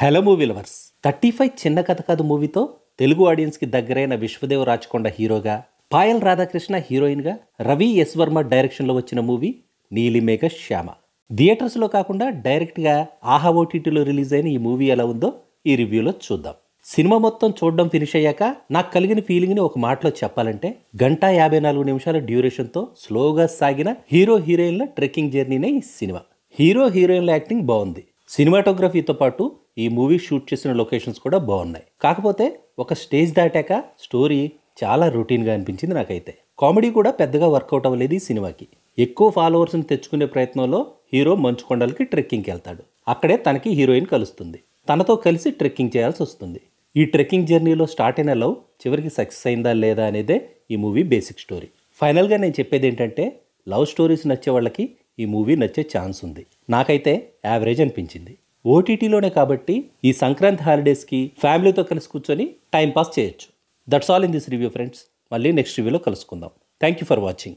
Hello movie lovers 35 చిన్న కథ కాదు మూవీతో తెలుగు ఆడియన్స్కి దగ్గరైన విశ్వదేవ్ రాచకొండ హీరోగా, పాయల్ రాధాకృష్ణ హీరోయిన్గా, రవి ఎస్ వర్మ డైరెక్షన్లో వచ్చిన మూవీ నీలిమేఘ శ్యామ. థియేటర్స్లో కాకుండా డైరెక్ట్గా ఆహా ఓటీటీలో రిలీజ్ అయిన ఈ మూవీ ఎలా ఉందో ఈ రివ్యూలో చూద్దాం. సినిమా మొత్తం చూడడం ఫినిష్ అయ్యాక నాకు కలిగిన ఫీలింగ్ని ఒక మాటలో చెప్పాలంటే 1:54 డ్యూరేషన్తో స్లోగా సాగిన హీరో హీరోయిన్ల ట్రెక్కింగ్ జర్నీనే ఈ సినిమా. హీరో హీరోయిన్ల యాక్టింగ్ బాగుంది. సినిమాటోగ్రఫీతో పాటు ఈ మూవీ షూట్ చేసిన లొకేషన్స్ కూడా బాగున్నాయి. కాకపోతే ఒక స్టేజ్ దాటాక స్టోరీ చాలా రొటీన్గా అనిపించింది నాకైతే. కామెడీ కూడా పెద్దగా వర్కౌట్ అవ్వలేదు ఈ సినిమాకి. ఎక్కువ ఫాలోవర్స్ని తెచ్చుకునే ప్రయత్నంలో హీరో మంచుకొండలకి ట్రెక్కింగ్కి వెళ్తాడు. అక్కడే తనకి హీరోయిన్ కలుస్తుంది. తనతో కలిసి ట్రెక్కింగ్ చేయాల్సి వస్తుంది. ఈ ట్రెక్కింగ్ జర్నీలో స్టార్ట్ అయిన లవ్ చివరికి సక్సెస్ అయిందా లేదా అనేదే ఈ మూవీ బేసిక్ స్టోరీ. ఫైనల్గా నేను చెప్పేది ఏంటంటే, లవ్ స్టోరీస్ నచ్చే వాళ్ళకి ఈ మూవీ నచ్చే ఛాన్స్ ఉంది. నాకైతే యావరేజ్ అనిపించింది. ఓటీటీలోనే కాబట్టి ఈ సంక్రాంతి హాలిడేస్కి ఫ్యామిలీతో కలిసి కూర్చొని టైంపాస్ చేయొచ్చు. That's all in this review friends. మళ్ళీ నెక్స్ట్ రివ్యూలో కలుసుకుందాం. Thank you for watching.